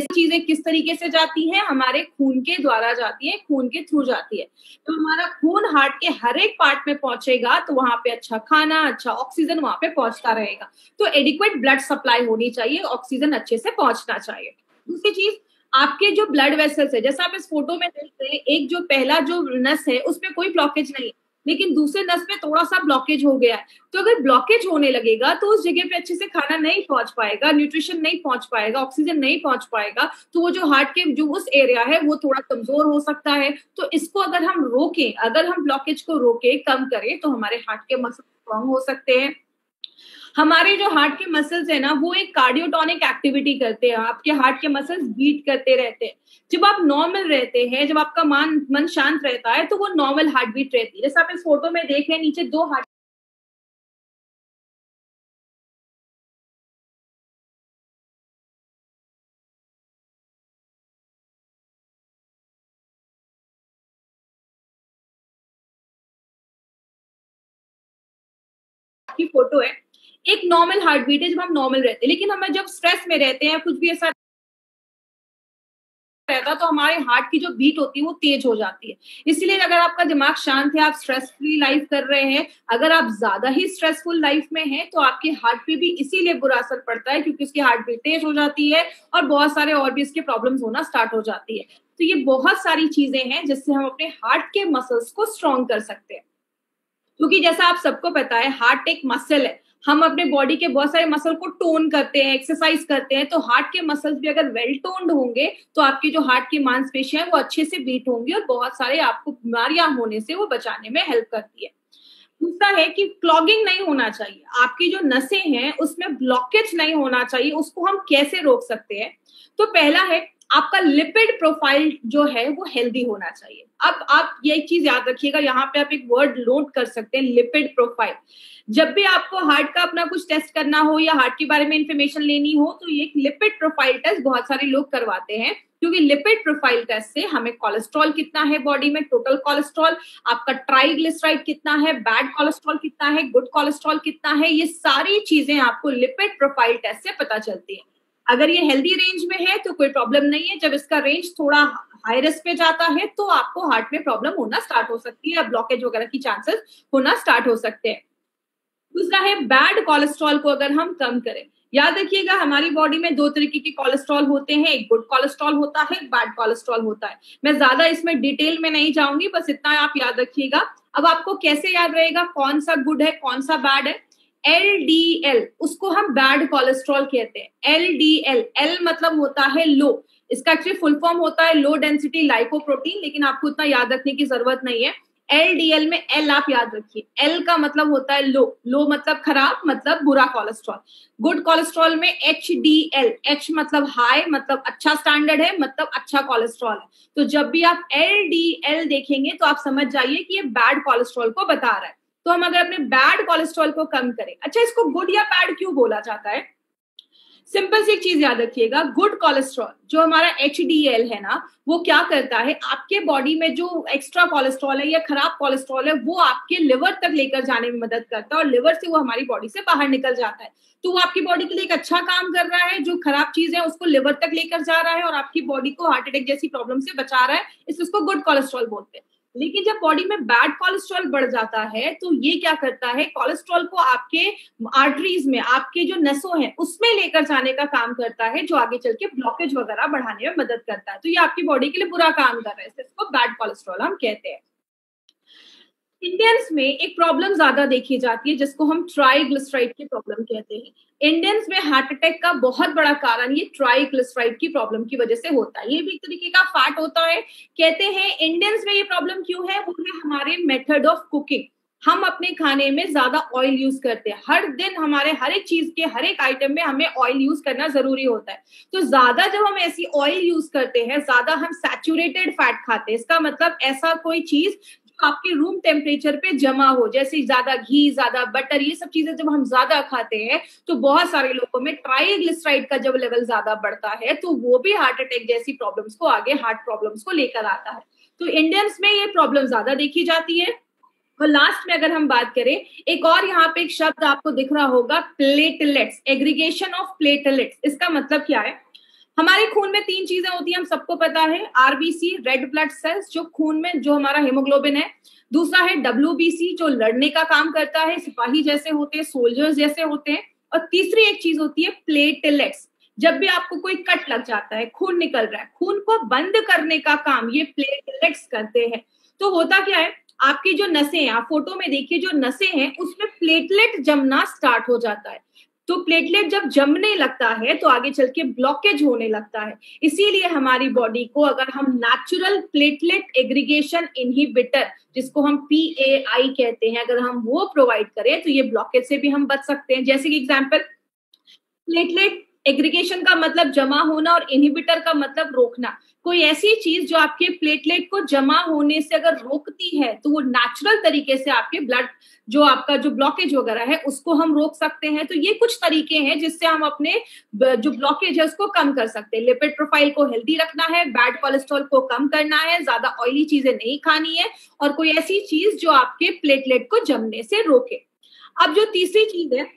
चीजें किस तरीके से जाती हैं, हमारे खून के द्वारा जाती है, खून के थ्रू जाती है। तो हमारा खून हार्ट के हर एक पार्ट में पहुंचेगा तो वहां पे अच्छा खाना, अच्छा ऑक्सीजन वहां पे पहुंचता रहेगा। तो एडिक्वेट ब्लड सप्लाई होनी चाहिए, ऑक्सीजन अच्छे से पहुंचना चाहिए। दूसरी चीज, आपके जो ब्लड वेसल्स है, जैसा आप इस फोटो में देख रहे हैं, एक जो पहला जो नस है उसमें कोई ब्लॉकेज नहीं है, लेकिन दूसरे नस में थोड़ा सा ब्लॉकेज हो गया है। तो अगर ब्लॉकेज होने लगेगा तो उस जगह पे अच्छे से खाना नहीं पहुंच पाएगा, न्यूट्रिशन नहीं पहुंच पाएगा, ऑक्सीजन नहीं पहुंच पाएगा, तो वो जो हार्ट के जो उस एरिया है वो थोड़ा कमजोर हो सकता है। तो इसको अगर हम रोकें, अगर हम ब्लॉकेज को रोके, कम करें, तो हमारे हार्ट के मसल स्ट्रॉन्ग हो सकते हैं। हमारे जो हार्ट के मसल्स है ना, वो एक कार्डियोटोनिक एक्टिविटी करते हैं, आपके हार्ट के मसल्स बीट करते रहते हैं। जब आप नॉर्मल रहते हैं, जब आपका मन शांत रहता है, तो वो नॉर्मल हार्ट बीट रहती है। जैसे आप इस फोटो में देख रहे हैं, नीचे दो हार्ट की फोटो है। एक नॉर्मल हार्ट बीट है जब हम नॉर्मल रहते हैं, लेकिन हमें जब स्ट्रेस में रहते हैं, कुछ भी ऐसा रहता है, तो हमारे हार्ट की जो बीट होती है वो तेज हो जाती है। इसलिए अगर आपका दिमाग शांत है, आप स्ट्रेस फ्री लाइफ कर रहे हैं, अगर आप ज्यादा ही स्ट्रेसफुल लाइफ में हैं, तो आपके हार्ट पे भी इसीलिए बुरा असर पड़ता है, क्योंकि उसकी हार्ट बीट तेज हो जाती है और बहुत सारे और भी इसके प्रॉब्लम्स होना स्टार्ट हो जाती है। तो ये बहुत सारी चीजें हैं जिससे हम अपने हार्ट के मसल्स को स्ट्रॉन्ग कर सकते हैं। क्योंकि जैसा आप सबको पता है, हार्ट एक मसल है। हम अपने बॉडी के बहुत सारे मसल को टोन करते हैं, एक्सरसाइज करते हैं, तो हार्ट के मसल्स भी अगर वेल टोन्ड होंगे तो आपकी जो हार्ट की मांसपेशियां हैं वो अच्छे से बीट होंगी और बहुत सारे आपको बीमारियां होने से वो बचाने में हेल्प करती है। दूसरा है कि क्लॉगिंग नहीं होना चाहिए, आपकी जो नसें हैं उसमें ब्लॉकेज नहीं होना चाहिए। उसको हम कैसे रोक सकते हैं? तो पहला है, आपका लिपिड प्रोफाइल जो है वो हेल्दी होना चाहिए। अब आप ये एक चीज याद रखिएगा, यहाँ पे आप एक वर्ड नोट कर सकते हैं, लिपिड प्रोफाइल। जब भी आपको हार्ट का अपना कुछ टेस्ट करना हो या हार्ट के बारे में इंफॉर्मेशन लेनी हो, तो ये एक लिपिड प्रोफाइल टेस्ट बहुत सारे लोग करवाते हैं, क्योंकि लिपिड प्रोफाइल टेस्ट से हमें कोलेस्ट्रॉल कितना है बॉडी में, टोटल कोलेस्ट्रॉल, आपका ट्राइग्लिसराइड कितना है, बैड कोलेस्ट्रॉल कितना है, गुड कोलेस्ट्रॉल कितना है, ये सारी चीजें आपको लिपिड प्रोफाइल टेस्ट से पता चलती है। अगर ये हेल्दी रेंज में है तो कोई प्रॉब्लम नहीं है। जब इसका रेंज थोड़ा हाई रिस्क पे जाता है तो आपको हार्ट में प्रॉब्लम होना स्टार्ट हो सकती है, या ब्लॉकेज वगैरह की चांसेस होना स्टार्ट हो सकते हैं। दूसरा है, बैड कोलेस्ट्रॉल को अगर हम कम करें। याद रखिएगा, हमारी बॉडी में दो तरीके के कोलेस्ट्रॉल होते हैं, एक गुड कोलेस्ट्रॉल होता है, एक बैड कोलेस्ट्रॉल होता है। मैं ज्यादा इसमें डिटेल में नहीं जाऊंगी, बस इतना आप याद रखिएगा। अब आपको कैसे याद रहेगा कौन सा गुड है कौन सा बैड है? एलडीएल, उसको हम बैड कोलेस्ट्रॉल कहते हैं। एलडीएल, एल मतलब होता है लो, इसका एक्चुअली फुल फॉर्म होता है लो डेंसिटी लाइपोप्रोटीन, लेकिन आपको उतना याद रखने की जरूरत नहीं है। एलडीएल में एल आप याद रखिए, एल का मतलब होता है लो, लो मतलब खराब, मतलब बुरा कोलेस्ट्रॉल। गुड कोलेस्ट्रॉल में एचडीएल, एच मतलब हाई, मतलब अच्छा स्टैंडर्ड है, मतलब अच्छा कोलेस्ट्रॉल है। तो जब भी आप एलडीएल देखेंगे तो आप समझ जाइए कि ये बैड कोलेस्ट्रॉल को बता रहा है। तो हम अगर अपने बैड कोलेस्ट्रॉल को कम करें, अच्छा इसको गुड या बैड क्यों बोला जाता है? सिंपल सी एक चीज याद रखिएगा, गुड कोलेस्ट्रॉल जो हमारा एचडीएल है ना, वो क्या करता है, आपके बॉडी में जो एक्स्ट्रा कोलेस्ट्रॉल है या खराब कोलेस्ट्रॉल है वो आपके लिवर तक लेकर जाने में मदद करता है, और लिवर से वो हमारी बॉडी से बाहर निकल जाता है। तो वो आपकी बॉडी के लिए एक अच्छा काम कर रहा है, जो खराब चीज है उसको लिवर तक लेकर जा रहा है और आपकी बॉडी को हार्ट अटैक जैसी प्रॉब्लम से बचा रहा है, इसलिए उसको गुड कोलेस्ट्रॉल बोलते हैं। लेकिन जब बॉडी में बैड कोलेस्ट्रॉल बढ़ जाता है तो ये क्या करता है, कोलेस्ट्रॉल को आपके आर्टरीज में, आपके जो नसों हैं उसमें लेकर जाने का काम करता है, जो आगे चल के ब्लॉकेज वगैरह बढ़ाने में मदद करता है। तो ये आपकी बॉडी के लिए बुरा काम कर रहा है, इसको बैड कोलेस्ट्रॉल हम कहते हैं। इंडियंस में एक प्रॉब्लम ज्यादा देखी जाती है जिसको हम ट्राइग्लिसराइड की प्रॉब्लम कहते हैं। इंडियंस में हार्ट अटैक का बहुत बड़ा कारण ये ट्राइग्लिसराइड की प्रॉब्लम की वजह से होता है। ये भी एक तरीके का फैट होता है। कहते हैं इंडियंस में ये प्रॉब्लम क्यों है, वो है हमारे मेथड ऑफ कुकिंग। हम अपने खाने में ज्यादा ऑयल यूज करते हैं, हर दिन हमारे हर एक चीज के हर एक आइटम में हमें ऑयल यूज करना जरूरी होता है। तो ज्यादा जब हम ऐसी ऑयल यूज करते हैं, ज्यादा हम सैचुरेटेड फैट खाते हैं, इसका मतलब ऐसा कोई चीज आपके रूम टेम्परेचर पे जमा हो, जैसे ज्यादा घी, ज्यादा बटर, ये सब चीजें जब हम ज्यादा खाते हैं तो बहुत सारे लोगों में ट्राइग्लिसराइड का जब लेवल ज्यादा बढ़ता है तो वो भी हार्ट अटैक जैसी प्रॉब्लम्स को, आगे हार्ट प्रॉब्लम्स को लेकर आता है। तो इंडियंस में ये प्रॉब्लम ज्यादा देखी जाती है। और लास्ट में अगर हम बात करें, एक और यहाँ पे एक शब्द आपको दिख रहा होगा, प्लेटलेट्स, एग्रीगेशन ऑफ प्लेटलेट्स। इसका मतलब क्या है? हमारे खून में 3 चीजें होती हैं, हम सबको पता है। आरबीसी, रेड ब्लड सेल्स, जो खून में जो हमारा हीमोग्लोबिन है। दूसरा है डब्ल्यूबीसी, जो लड़ने का काम करता है, सिपाही जैसे होते हैं, सोल्जर्स जैसे होते हैं। और तीसरी एक चीज होती है प्लेटलेट्स। जब भी आपको कोई कट लग जाता है, खून निकल रहा है, खून को बंद करने का काम ये प्लेटलेट्स करते हैं। तो होता क्या है, आपकी जो नसें हैं, आप फोटो में देखिए, जो नसें हैं उसमें प्लेटलेट जमना स्टार्ट हो जाता है। तो प्लेटलेट जब जमने लगता है तो आगे चल के ब्लॉकेज होने लगता है। इसीलिए हमारी बॉडी को अगर हम नेचुरल प्लेटलेट एग्रीगेशन इनहिबिटर, जिसको हम PAI कहते हैं, अगर हम वो प्रोवाइड करें तो ये ब्लॉकेज से भी हम बच सकते हैं। जैसे कि एग्जांपल, प्लेटलेट एग्रीगेशन का मतलब जमा होना और इनहिबिटर का मतलब रोकना। कोई ऐसी चीज जो आपके प्लेटलेट को जमा होने से अगर रोकती है तो वो नेचुरल तरीके से आपके ब्लड, जो आपका जो ब्लॉकेज वगैरह है, उसको हम रोक सकते हैं। तो ये कुछ तरीके हैं जिससे हम अपने जो ब्लॉकेज है उसको कम कर सकते हैं। लिपिड प्रोफाइल को हेल्दी रखना है, बैड कोलेस्ट्रॉल को कम करना है, ज्यादा ऑयली चीजें नहीं खानी है, और कोई ऐसी चीज जो आपके प्लेटलेट को जमने से रोके। अब जो तीसरी चीज है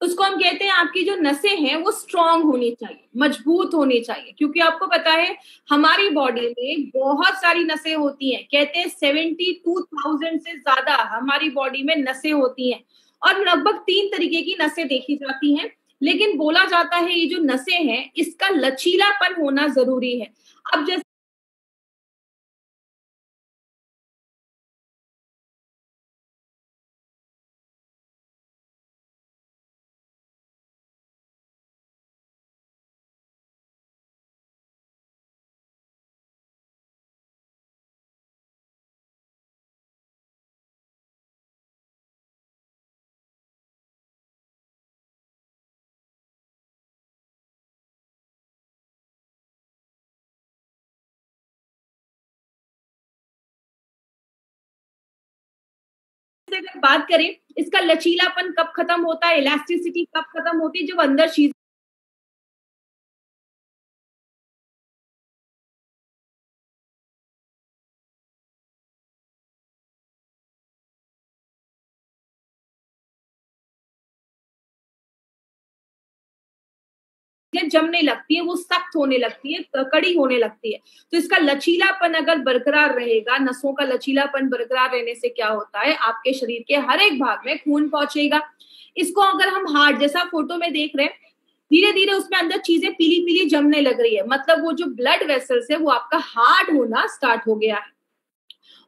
उसको हम कहते हैं, आपकी जो नसें हैं वो स्ट्रांग होनी चाहिए, मजबूत होनी चाहिए। क्योंकि आपको पता है हमारी बॉडी में बहुत सारी नसें होती हैं। कहते हैं 72,000 से ज्यादा हमारी बॉडी में नसें होती हैं, और लगभग 3 तरीके की नसें देखी जाती हैं। लेकिन बोला जाता है ये जो नसें हैं इसका लचीलापन होना जरूरी है। अब जैसे अगर बात करें, इसका लचीलापन कब खत्म होता है, इलास्टिसिटी कब खत्म होती है, जब अंदर चीज जमने लगती है, वो सख्त होने लगती है, कड़ी होने लगती है। तो इसका लचीलापन अगर बरकरार रहेगा, नसों का लचीलापन बरकरार रहने से क्या होता है, आपके शरीर के हर एक भाग में खून पहुंचेगा। इसको अगर हम हार्ट, जैसा फोटो में देख रहे हैं, धीरे धीरे उसमें अंदर चीजें पीली पीली जमने लग रही है, मतलब वो जो ब्लड वेसल्स है वो आपका हार्ड होना स्टार्ट हो गया है।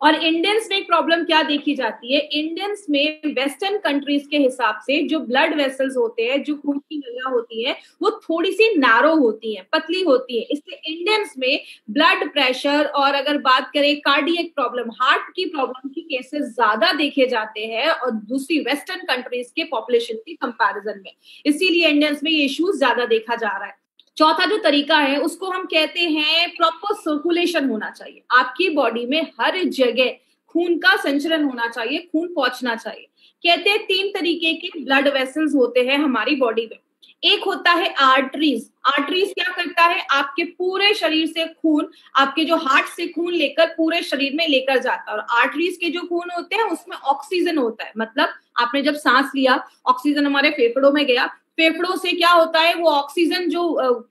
और इंडियंस में एक प्रॉब्लम क्या देखी जाती है, इंडियंस में वेस्टर्न कंट्रीज के हिसाब से जो ब्लड वेसल्स होते हैं, जो खून की नलियां होती है, वो थोड़ी सी नैरो होती है, पतली होती है। इसलिए इंडियंस में ब्लड प्रेशर और अगर बात करें कार्डियक प्रॉब्लम, हार्ट की प्रॉब्लम की केसेस ज्यादा देखे जाते हैं और दूसरी वेस्टर्न कंट्रीज के पॉपुलेशन के कंपैरिजन में। इसीलिए इंडियंस में ये इश्यूज ज्यादा देखा जा रहा है। चौथा जो तरीका है उसको हम कहते हैं प्रॉपर सर्कुलेशन होना चाहिए। आपकी बॉडी में हर जगह खून का संचरण होना चाहिए, खून पहुंचना चाहिए। कहते हैं 3 तरीके के ब्लड वेसल्स होते हैं हमारी बॉडी में। एक होता है आर्टरीज। आर्टरीज क्या करता है, आपके पूरे शरीर से खून, आपके जो हार्ट से खून लेकर पूरे शरीर में लेकर जाता है। और आर्टरीज के जो खून होते हैं उसमें ऑक्सीजन होता है, मतलब आपने जब सांस लिया, ऑक्सीजन हमारे फेफड़ों में गया, फेफड़ों से क्या होता है, वो ऑक्सीजन जो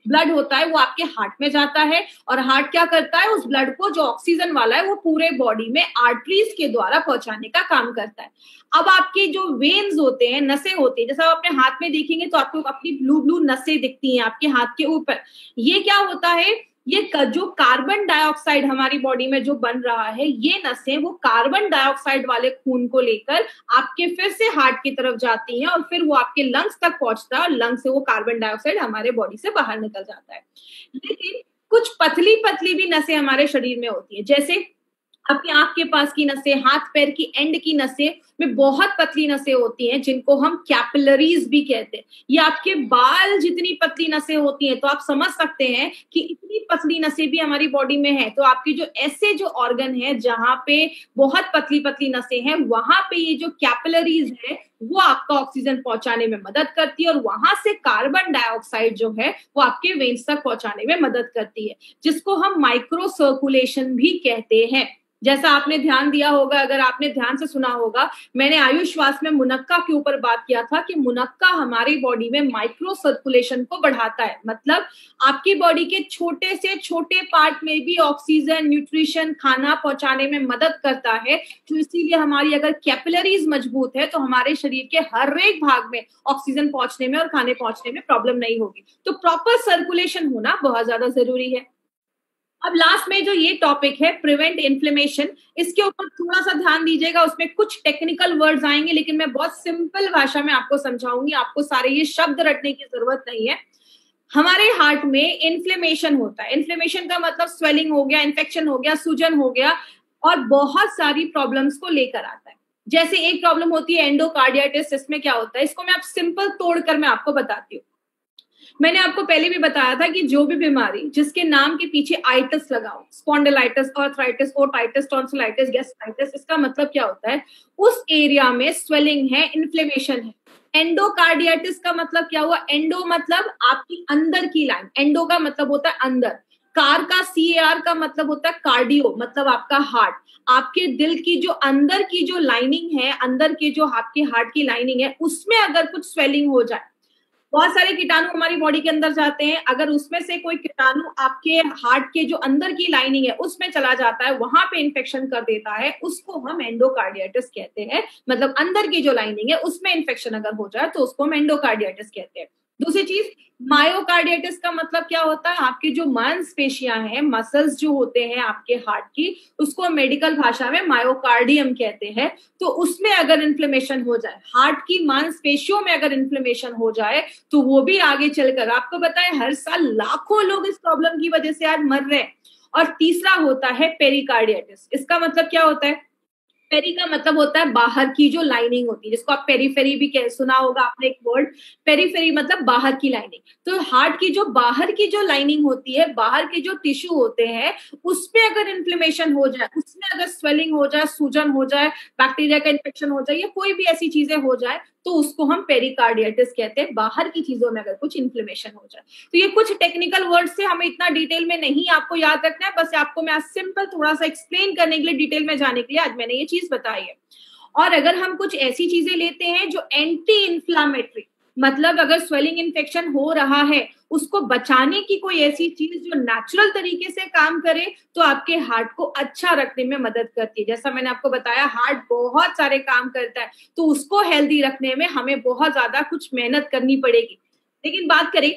ब्लड होता है वो आपके हार्ट में जाता है, और हार्ट क्या करता है, उस ब्लड को जो ऑक्सीजन वाला है वो पूरे बॉडी में आर्टरीज के द्वारा पहुंचाने का काम करता है। अब आपके जो वेन्स होते हैं, नसें होती है, जैसा आप अपने हाथ में देखेंगे तो आपको अपनी ब्लू ब्लू नसें दिखती हैं आपके हाथ के ऊपर। ये क्या होता है, ये जो कार्बन डाइऑक्साइड हमारी बॉडी में जो बन रहा है, ये नसें वो कार्बन डाइऑक्साइड वाले खून को लेकर आपके फिर से हार्ट की तरफ जाती हैं, और फिर वो आपके लंग्स तक पहुंचता है, और लंग्स से वो कार्बन डाइऑक्साइड हमारे बॉडी से बाहर निकल जाता है। लेकिन कुछ पतली पतली भी नसें हमारे शरीर में होती है, जैसे आपकी आंख के पास की नसें, हाथ पैर की एंड की नसें में बहुत पतली नसें होती हैं, जिनको हम कैपिलरीज भी कहते हैं। ये आपके बाल जितनी पतली नसें होती हैं, तो आप समझ सकते हैं कि इतनी पतली नसें भी हमारी बॉडी में है। तो आपकी जो ऐसे जो ऑर्गन है जहां पे बहुत पतली पतली नसें हैं, वहां पे ये जो कैपिलरीज है वो आपका ऑक्सीजन पहुंचाने में मदद करती है, और वहां से कार्बन डाइऑक्साइड जो है वो आपके वेन्स तक पहुंचाने में मदद करती है, जिसको हम माइक्रो सर्कुलेशन भी कहते हैं। जैसा आपने ध्यान दिया होगा, अगर आपने ध्यान से सुना होगा, मैंने आयुष श्वास में मुनक्का के ऊपर बात किया था कि मुनक्का हमारी बॉडी में माइक्रो सर्कुलेशन को बढ़ाता है। मतलब आपकी बॉडी के छोटे से छोटे पार्ट में भी ऑक्सीजन, न्यूट्रिशन, खाना पहुंचाने में मदद करता है। तो इसीलिए हमारी अगर कैपिलरीज मजबूत है तो हमारे शरीर के हर एक भाग में ऑक्सीजन पहुंचने में और खाने पहुंचने में प्रॉब्लम नहीं होगी। तो प्रॉपर सर्कुलेशन होना बहुत ज्यादा जरूरी है। अब लास्ट में जो ये टॉपिक है प्रिवेंट इन्फ्लेमेशन, इसके ऊपर थोड़ा सा ध्यान दीजिएगा। उसमें कुछ टेक्निकल वर्ड्स आएंगे, लेकिन मैं बहुत सिंपल भाषा में आपको समझाऊंगी। आपको सारे ये शब्द रटने की जरूरत नहीं है। हमारे हार्ट में इन्फ्लेमेशन होता है। इन्फ्लेमेशन का मतलब स्वेलिंग हो गया, इन्फेक्शन हो गया, सूजन हो गया, और बहुत सारी प्रॉब्लम्स को लेकर आता है। जैसे एक प्रॉब्लम होती है एंडोकार्डियाटिस। इसमें क्या होता है, इसको मैं आप सिंपल तोड़कर मैं आपको बताती हूँ। मैंने आपको पहले भी बताया था कि जो भी बीमारी जिसके नाम के पीछे आइटिस लगाओ, spondylitis, arthritis, otitis, tonsillitis, gastritis, इसका मतलब क्या होता है, उस एरिया में स्वेलिंग है, इन्फ्लेमेशन है। एंडोकार्डियाटिस का मतलब क्या हुआ, एंडो मतलब आपकी अंदर की लाइन, एंडो का मतलब होता है अंदर, कार का CAR का मतलब होता है कार्डियो, मतलब आपका हार्ट। आपके दिल की जो अंदर की जो लाइनिंग है, अंदर के जो आपके हार्ट की लाइनिंग है, उसमें अगर कुछ स्वेलिंग हो जाए, बहुत सारे कीटाणु हमारी बॉडी के अंदर जाते हैं, अगर उसमें से कोई कीटाणु आपके हार्ट के जो अंदर की लाइनिंग है उसमें चला जाता है, वहां पे इन्फेक्शन कर देता है, उसको हम एंडोकार्डियाटिस कहते हैं। मतलब अंदर की जो लाइनिंग है उसमें इन्फेक्शन अगर हो जाए तो उसको हम एंडोकार्डियाटिस कहते हैं। दूसरी चीज, मायोकार्डियाटिस का मतलब क्या होता है, आपकी जो मांसपेशियां हैं, मसल्स जो होते हैं आपके हार्ट की, उसको मेडिकल भाषा में मायोकार्डियम कहते हैं। तो उसमें अगर इन्फ्लेमेशन हो जाए, हार्ट की मांसपेशियों में अगर इन्फ्लेमेशन हो जाए, तो वो भी आगे चलकर, आपको पता है हर साल लाखों लोग इस प्रॉब्लम की वजह से आज मर रहे हैं। और तीसरा होता है पेरिकार्डियाटिस। इसका मतलब क्या होता है, पेरी का मतलब होता है बाहर की जो लाइनिंग होती है, जिसको आप पेरीफेरी भी सुना होगा आपने एक वर्ड, पेरीफेरी मतलब बाहर की लाइनिंग। तो हार्ट की जो बाहर की जो लाइनिंग होती है, बाहर के जो टिश्यू होते हैं, उसमें अगर इन्फ्लेमेशन हो जाए, उसमें अगर स्वेलिंग हो जाए, सूजन हो जाए, बैक्टीरिया का इन्फेक्शन हो जाए, या कोई भी ऐसी चीजें हो जाए, तो उसको हम पेरिकार्डियाटिस कहते हैं, बाहर की चीजों में अगर कुछ इन्फ्लेमेशन हो जाए। तो ये कुछ टेक्निकल वर्ड से हमें इतना डिटेल में नहीं आपको याद रखना है, बस आपको मैं आज सिंपल थोड़ा सा एक्सप्लेन करने के लिए, डिटेल में जाने के लिए आज मैंने ये चीज बताई है। और अगर हम कुछ ऐसी चीजें लेते हैं जो एंटी इन्फ्लामेटरी, मतलब अगर स्वेलिंग इन्फेक्शन हो रहा है, उसको बचाने की कोई ऐसी चीज जो नेचुरल तरीके से काम करे, तो आपके हार्ट को अच्छा रखने में मदद करती है। जैसा मैंने आपको बताया, हार्ट बहुत सारे काम करता है, तो उसको हेल्दी रखने में हमें बहुत ज्यादा कुछ मेहनत करनी पड़ेगी। लेकिन बात करें,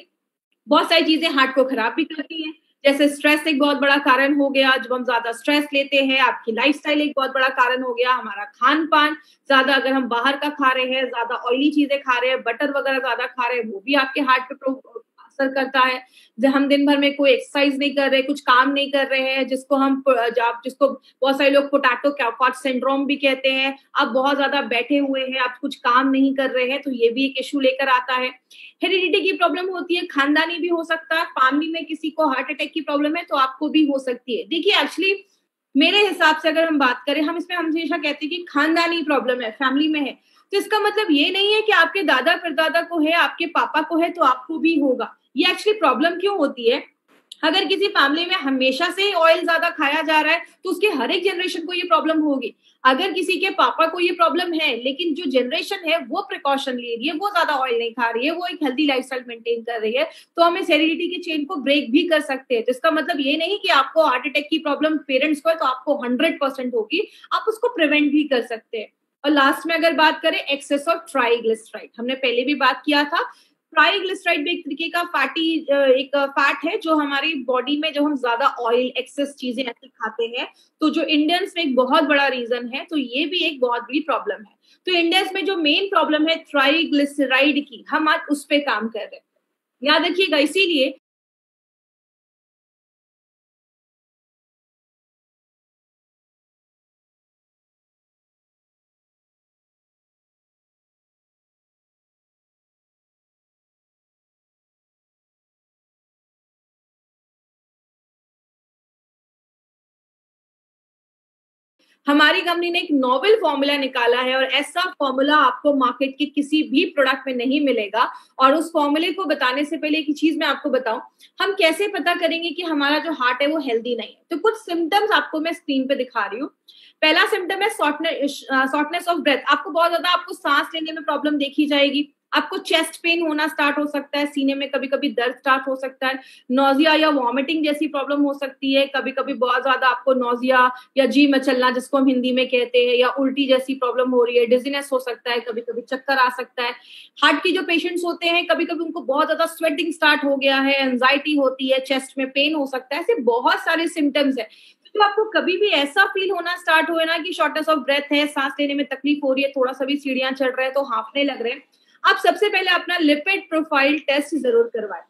बहुत सारी चीजें हार्ट को खराब भी करती हैं। जैसे स्ट्रेस एक बहुत बड़ा कारण हो गया, जब हम ज्यादा स्ट्रेस लेते हैं, आपकी लाइफस्टाइल एक बहुत बड़ा कारण हो गया, हमारा खान पान ज्यादा अगर हम बाहर का खा रहे हैं, ज्यादा ऑयली चीजें खा रहे हैं, बटर वगैरह ज्यादा खा रहे हैं, वो भी आपके हार्ट पे असर करता है। जब हम दिन भर में कोई एक्सरसाइज नहीं कर रहे, कुछ काम नहीं कर रहे हैं, जिसको बहुत सारे लोग पोटैटो कैफाट सिंड्रोम भी कहते हैं, आप बहुत ज्यादा बैठे हुए हैं, आप कुछ काम नहीं कर रहे हैं, तो ये भी एक इशू लेकर आता है। हेरिडिटी की प्रॉब्लम होती है, खानदानी भी हो सकता है, फैमिली में किसी को हार्ट अटैक की प्रॉब्लम है तो आपको भी हो सकती है। देखिए एक्चुअली मेरे हिसाब से अगर हम बात करें, हम इसमें हमेशा कहते हैं कि खानदानी प्रॉब्लम है, फैमिली में है, तो इसका मतलब ये नहीं है कि आपके दादा परदादा को है, आपके पापा को है तो आपको भी होगा। ये एक्चुअली प्रॉब्लम क्यों होती है, अगर किसी फैमिली में हमेशा से ऑयल ज्यादा खाया जा रहा है तो उसके हर एक जनरेशन को ये प्रॉब्लम होगी। अगर किसी के पापा को ये प्रॉब्लम है, लेकिन जो जनरेशन है वो प्रिकॉशन ले रही है, वो ज्यादा ऑयल नहीं खा रही है, वो एक हेल्दी लाइफस्टाइल मेंटेन कर रही है, तो हम इस हेरिडिटी की चेन को ब्रेक भी कर सकते हैं। तो इसका मतलब ये नहीं कि आपको हार्ट अटैक की प्रॉब्लम पेरेंट्स को है तो आपको 100% होगी, आप उसको प्रिवेंट भी कर सकते हैं। और लास्ट में अगर बात करें एक्सेस ऑफ ट्राइग्लिसराइड, हमने पहले भी बात किया था। ट्राइग्लिसराइड भी एक तरीके का एक फैट है जो हमारी बॉडी में, जब हम ज्यादा ऑयल एक्सेस चीजें ऐसे खाते हैं, तो जो इंडियंस में एक बहुत बड़ा रीजन है, तो ये भी एक बहुत बड़ी प्रॉब्लम है। तो इंडियंस में जो मेन प्रॉब्लम है ट्राइग्लिसराइड की, हम आज उस पर काम कर रहे हैं, याद रखिएगा। इसीलिए हमारी कंपनी ने एक नोवेल फॉर्मूला निकाला है और ऐसा फॉर्मूला आपको मार्केट के किसी भी प्रोडक्ट में नहीं मिलेगा। और उस फॉर्मूले को बताने से पहले एक चीज मैं आपको बताऊं, हम कैसे पता करेंगे कि हमारा जो हार्ट है वो हेल्दी नहीं है। तो कुछ सिम्टम्स आपको मैं स्क्रीन पे दिखा रही हूँ। पहला सिम्टम है शॉर्टनेस ऑफ ब्रेथ। आपको बहुत ज्यादा आपको सांस लेने में प्रॉब्लम देखी जाएगी। आपको चेस्ट पेन होना स्टार्ट हो सकता है, सीने में कभी कभी दर्द स्टार्ट हो सकता है, नोजिया या वॉमिटिंग जैसी प्रॉब्लम हो सकती है, कभी कभी बहुत ज्यादा आपको नोजिया या जी मचलना जिसको हम हिंदी में कहते हैं, या उल्टी जैसी प्रॉब्लम हो रही है, डिजीनेस हो सकता है, कभी कभी चक्कर आ सकता है। हार्ट की जो पेशेंट्स होते हैं कभी कभी उनको बहुत ज्यादा स्वेटिंग स्टार्ट हो गया है, एंजाइटी होती है, चेस्ट में पेन हो सकता है, ऐसे बहुत सारे सिम्टम्स है। तो आपको कभी भी ऐसा फील होना स्टार्ट हुए ना कि शॉर्टनेस ऑफ ब्रेथ है, सांस लेने में तकलीफ हो रही है, थोड़ा सा भी सीढ़ियां चढ़ रहे हैं तो हांफने लग रहे हैं, आप सबसे पहले अपना लिपिड प्रोफाइल टेस्ट जरूर करवाएं।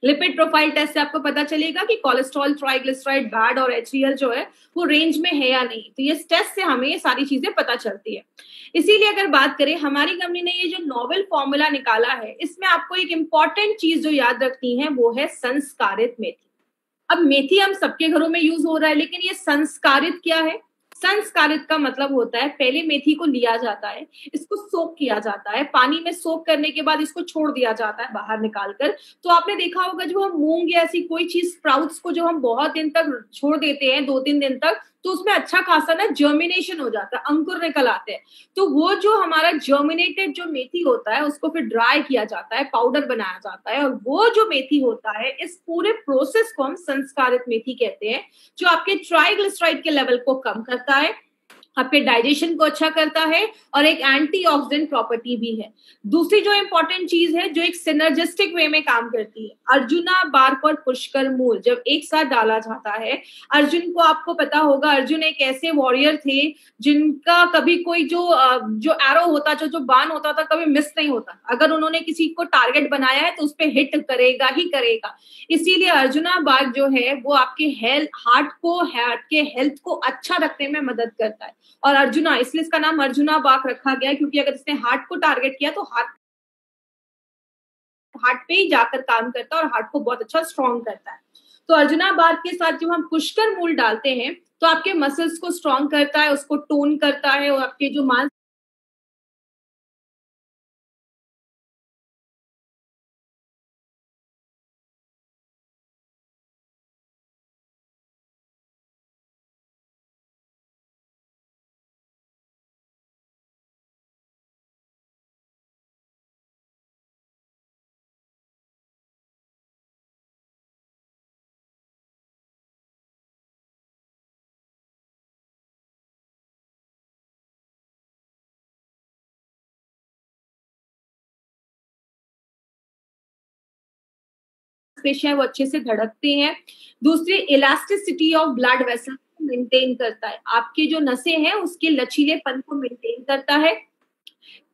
लिपिड प्रोफाइल टेस्ट से आपको पता चलेगा कि कोलेस्ट्रॉल, ट्राइग्लिसराइड, बैड और एचडीएल जो है वो रेंज में है या नहीं। तो ये टेस्ट से हमें ये सारी चीजें पता चलती है। इसीलिए अगर बात करें, हमारी कंपनी ने ये जो नोवेल फॉर्मूला निकाला है, इसमें आपको एक इंपॉर्टेंट चीज जो याद रखनी है वो है संस्कारित मेथी। अब मेथी हम सबके घरों में यूज हो रहा है, लेकिन ये संस्कारित क्या है? संस्कारित का मतलब होता है पहले मेथी को लिया जाता है, इसको सोक किया जाता है, पानी में सोक करने के बाद इसको छोड़ दिया जाता है बाहर निकालकर। तो आपने देखा होगा जो हम मूंग या ऐसी कोई चीज स्प्राउट्स को जो हम बहुत दिन तक छोड़ देते हैं, 2-3 दिन तक, तो उसमें अच्छा खासा ना जर्मिनेशन हो जाता है, अंकुर निकल आते हैं। तो वो जो हमारा जर्मिनेटेड जो मेथी होता है उसको फिर ड्राई किया जाता है, पाउडर बनाया जाता है, और वो जो मेथी होता है इस पूरे प्रोसेस को हम संस्कारित मेथी कहते हैं, जो आपके ट्राइग्लिसराइड के लेवल को कम करता है, आपके डाइजेशन को अच्छा करता है और एक एंटीऑक्सीडेंट प्रॉपर्टी भी है। दूसरी जो इंपॉर्टेंट चीज है जो एक सिनर्जिस्टिक वे में काम करती है, अर्जुना बार्क और पुष्कर मूल जब एक साथ डाला जाता है, अर्जुन को आपको पता होगा, अर्जुन एक ऐसे वॉरियर थे जिनका कभी कोई जो एरो होता, जो बाण होता था, कभी मिस नहीं होता। अगर उन्होंने किसी को टारगेट बनाया है तो उस पर हिट करेगा ही करेगा। इसीलिए अर्जुना बार्क जो है वो आपके हार्ट के हेल्थ को अच्छा रखने में मदद करता है। और अर्जुना, इसलिए इसका नाम अर्जुना बार्क रखा गया है, क्योंकि अगर इसने हार्ट को टारगेट किया तो हार्ट पे ही जाकर काम करता है और हार्ट को बहुत अच्छा स्ट्रॉन्ग करता है। तो अर्जुना बार्क के साथ जब हम पुष्कर मूल डालते हैं तो आपके मसल्स को स्ट्रॉन्ग करता है, उसको टोन करता है, और आपके जो मांसपेशियां वो अच्छे से धड़कते हैं। दूसरी, इलास्टिसिटी ऑफ ब्लड वेसल को मेंटेन करता है, आपके जो नसें हैं उसके लचीलेपन को मेंटेन करता है।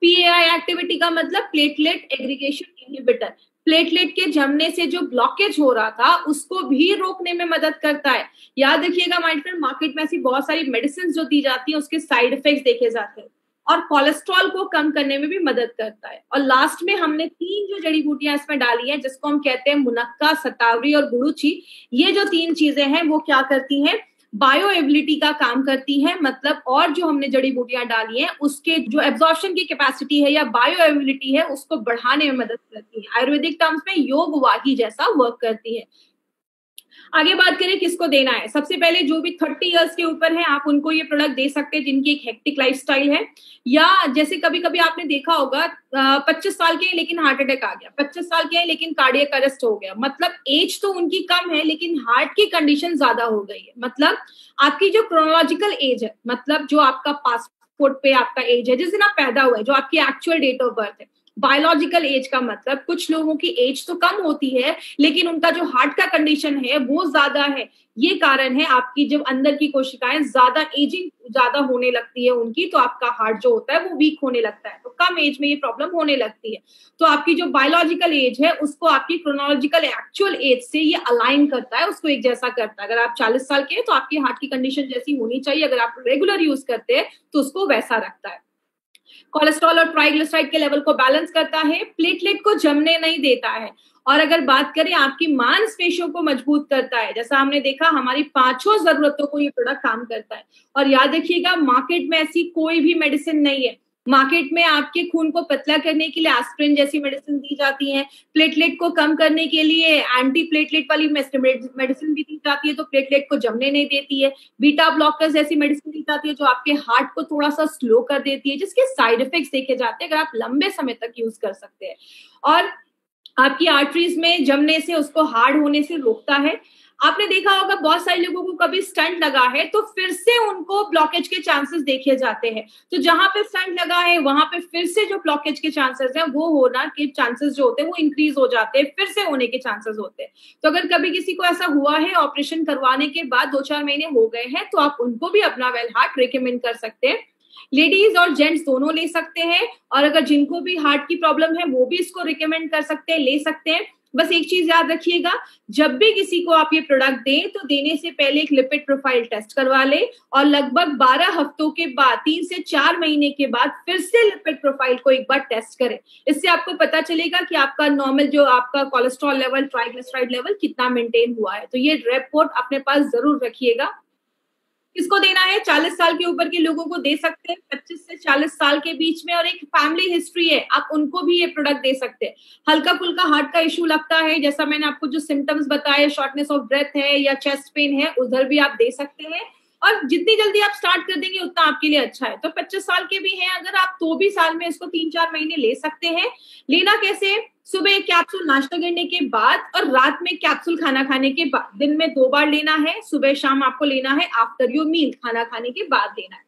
पीएआई एक्टिविटी का मतलब प्लेटलेट एग्रीगेशन इनहिबिटर, प्लेटलेट के जमने से जो ब्लॉकेज हो रहा था उसको भी रोकने में मदद करता है। याद रखिएगा माय फ्रेंड, मार्केट में ऐसी बहुत सारी मेडिसिन जो दी जाती है उसके साइड इफेक्ट्स देखे जाते हैं, और कोलेस्ट्रॉल को कम करने में भी मदद करता है। और लास्ट में हमने 3 जो जड़ी बूटियां इसमें डाली हैं जिसको हम कहते हैं मुनक्का, सतावरी और गुड़ुची। ये जो 3 चीजें हैं वो क्या करती हैं? बायो एबिलिटी का काम करती है। मतलब और जो हमने जड़ी बूटियां डाली हैं उसके जो एब्जॉर्प्शन की कैपेसिटी है या बायो एबिलिटी है उसको बढ़ाने में मदद करती है। आयुर्वेदिक टर्म्स में योग वागी जैसा वर्क करती है। आगे बात करें किसको देना है, सबसे पहले जो भी 30 इयर्स के ऊपर है आप उनको ये प्रोडक्ट दे सकते हैं जिनकी एक हेक्टिक लाइफस्टाइल है, या जैसे कभी कभी आपने देखा होगा 25 साल के हैं लेकिन हार्ट अटैक आ गया, 25 साल के हैं लेकिन कार्डियक अरेस्ट हो गया। मतलब एज तो उनकी कम है लेकिन हार्ट की कंडीशन ज्यादा हो गई है। मतलब आपकी जो क्रोनोलॉजिकल एज है, मतलब जो आपका पासपोर्ट पे आपका एज है जिस दिन आप पैदा हुए, जो आपकी एक्चुअल डेट ऑफ बर्थ है। बायोलॉजिकल एज का मतलब कुछ लोगों की एज तो कम होती है लेकिन उनका जो हार्ट का कंडीशन है वो ज्यादा है। ये कारण है आपकी जब अंदर की कोशिकाएं ज्यादा एजिंग ज्यादा होने लगती है उनकी, तो आपका हार्ट जो होता है वो वीक होने लगता है, तो कम एज में ये प्रॉब्लम होने लगती है। तो आपकी जो बायोलॉजिकल एज है उसको आपकी क्रोनोलॉजिकल एक्चुअल एज से ये अलाइन करता है, उसको एक जैसा करता है। अगर आप 40 साल के हैं तो आपकी हार्ट की कंडीशन जैसी होनी चाहिए, अगर आप रेगुलर यूज करते हैं तो उसको वैसा रखता है। कोलेस्ट्रॉल और ट्राइग्लिसराइड के लेवल को बैलेंस करता है, प्लेटलेट को जमने नहीं देता है, और अगर बात करें आपकी मांसपेशियों को मजबूत करता है। जैसा हमने देखा हमारी पांचों जरूरतों को ये प्रोडक्ट काम करता है। और याद रखिएगा मार्केट में ऐसी कोई भी मेडिसिन नहीं है। मार्केट में आपके खून को पतला करने के लिए एस्पिरिन जैसी मेडिसिन दी जाती है, प्लेटलेट को कम करने के लिए एंटी प्लेटलेट वाली मेडिसिन भी दी जाती है, तो प्लेटलेट को जमने नहीं देती है। बीटा ब्लॉकर्स जैसी मेडिसिन दी जाती है जो आपके हार्ट को थोड़ा सा स्लो कर देती है, जिसके साइड इफेक्ट्स देखे जाते हैं अगर आप लंबे समय तक यूज कर सकते हैं। और आपकी आर्टरीज में जमने से, उसको हार्ड होने से रोकता है। आपने देखा होगा बहुत सारे लोगों को कभी स्टंट लगा है तो फिर से उनको ब्लॉकेज के चांसेस देखे जाते हैं। तो जहां पे स्टंट लगा है वहां पे फिर से जो ब्लॉकेज के चांसेस हैं वो होना के चांसेस जो होते हैं वो इंक्रीज हो जाते हैं, फिर से होने के चांसेस होते हैं। तो अगर कभी किसी को ऐसा हुआ है ऑपरेशन करवाने के बाद 2-4 महीने हो गए हैं तो आप उनको भी अपना वेल हार्ट रिकमेंड कर सकते हैं। लेडीज और जेंट्स दोनों ले सकते हैं, और अगर जिनको भी हार्ट की प्रॉब्लम है वो भी इसको रिकमेंड कर सकते हैं, ले सकते हैं। बस एक चीज याद रखिएगा, जब भी किसी को आप ये प्रोडक्ट दें तो देने से पहले एक लिपिड प्रोफाइल टेस्ट करवा ले, और लगभग 12 हफ्तों के बाद, 3 से 4 महीने के बाद फिर से लिपिड प्रोफाइल को एक बार टेस्ट करें। इससे आपको पता चलेगा कि आपका नॉर्मल जो आपका कोलेस्ट्रॉल लेवल, ट्राइग्लिसराइड लेवल कितना मेंटेन हुआ है। तो ये रिपोर्ट अपने पास जरूर रखिएगा। किसको देना है? 40 साल के ऊपर के लोगों को दे सकते हैं, 25 से 40 साल के बीच में, और एक फैमिली हिस्ट्री है आप उनको भी ये प्रोडक्ट दे सकते हैं। हल्का फुल्का हार्ट का इश्यू लगता है, जैसा मैंने आपको जो सिम्टम्स बताए, शॉर्टनेस ऑफ ब्रेथ है या चेस्ट पेन है, उधर भी आप दे सकते हैं। और जितनी जल्दी आप स्टार्ट कर देंगे उतना आपके लिए अच्छा है। तो 25 साल के भी हैं अगर आप, तो भी साल में इसको 3-4 महीने ले सकते हैं। लेना कैसे? सुबह एक कैप्सूल नाश्ता करने के बाद, और रात में कैप्सूल खाना खाने के बाद। दिन में 2 बार लेना है, सुबह शाम आपको लेना है, आफ्टर योर मील, खाना खाने के बाद लेना है।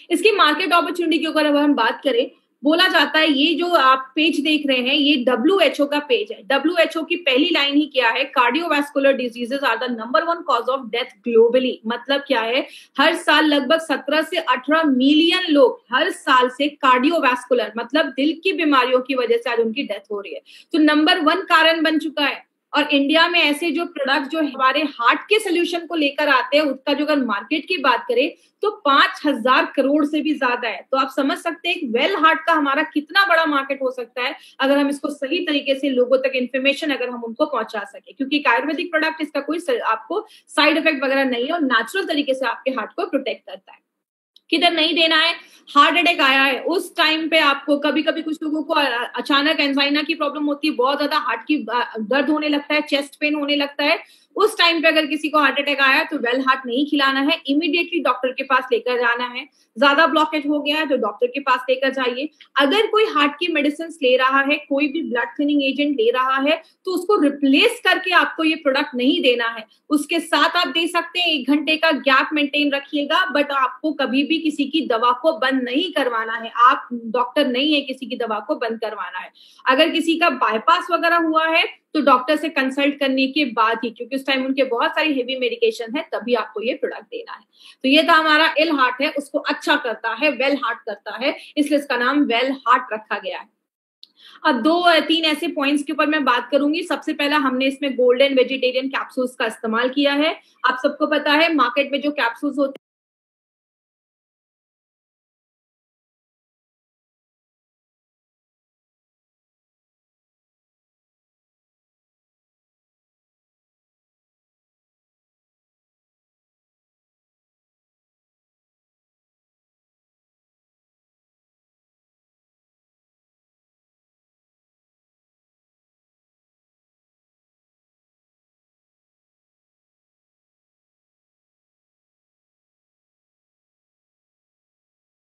इसकी मार्केट अपॉर्चुनिटी की अगर हम बात करें, बोला जाता है ये जो आप पेज देख रहे हैं ये WHO का पेज है। WHO की पहली लाइन ही क्या है? Cardiovascular diseases are the number 1 cause of death globally. मतलब क्या है? हर साल लगभग 17 से 18 मिलियन लोग हर साल से कार्डियोवास्कुलर मतलब दिल की बीमारियों की वजह से आज उनकी डेथ हो रही है। तो नंबर 1 कारण बन चुका है। और इंडिया में ऐसे जो प्रोडक्ट जो हमारे हार्ट के सोल्यूशन को लेकर आते हैं, उसका जो अगर मार्केट की बात करें तो 5,000 करोड़ से भी ज्यादा है। तो आप समझ सकते हैं वेल हार्ट का हमारा कितना बड़ा मार्केट हो सकता है अगर हम इसको सही तरीके से लोगों तक इन्फॉर्मेशन अगर हम उनको पहुंचा सके। क्योंकि आयुर्वेदिक प्रोडक्ट, इसका कोई आपको साइड इफेक्ट वगैरह नहीं है और नेचुरल तरीके से आपके हार्ट को प्रोटेक्ट करता है। किधर नहीं देना है? हार्ट अटैक आया है उस टाइम पे आपको, कभी कभी कुछ लोगों को अचानक एंजाइना की प्रॉब्लम होती है, बहुत ज्यादा हार्ट की दर्द होने लगता है, चेस्ट पेन होने लगता है। उस टाइम पे अगर किसी को हार्ट अटैक आया तो वेल हार्ट नहीं खिलाना है, इमीडिएटली डॉक्टर के पास लेकर जाना है। ज्यादा ब्लॉकेज हो गया है तो डॉक्टर के पास लेकर जाइए। अगर कोई हार्ट की मेडिसिन ले रहा है, कोई भी ब्लड थिनिंग एजेंट ले रहा है, तो उसको रिप्लेस करके आपको ये प्रोडक्ट नहीं देना है। उसके साथ आप दे सकते हैं, 1 घंटे का गैप मेंटेन रखिएगा, बट आपको कभी भी किसी की दवा को बंद नहीं करवाना है। आप डॉक्टर नहीं है किसी की दवा को बंद करवाना है। अगर किसी का बाईपास वगैरह हुआ है तो डॉक्टर से कंसल्ट करने के बाद ही, क्योंकि उस टाइम उनके बहुत सारी हेवी मेडिकेशन है, तभी आपको ये प्रोडक्ट देना है। तो ये था हमारा इल हार्ट है, उसको अच्छा करता है, वेल हार्ट करता है, इसलिए इसका नाम वेल हार्ट रखा गया है। अब 2-3 ऐसे पॉइंट्स के ऊपर मैं बात करूंगी। सबसे पहला, हमने इसमें गोल्डन वेजिटेरियन कैप्सूल्स का इस्तेमाल किया है। आप सबको पता है मार्केट में जो कैप्सूल्स होते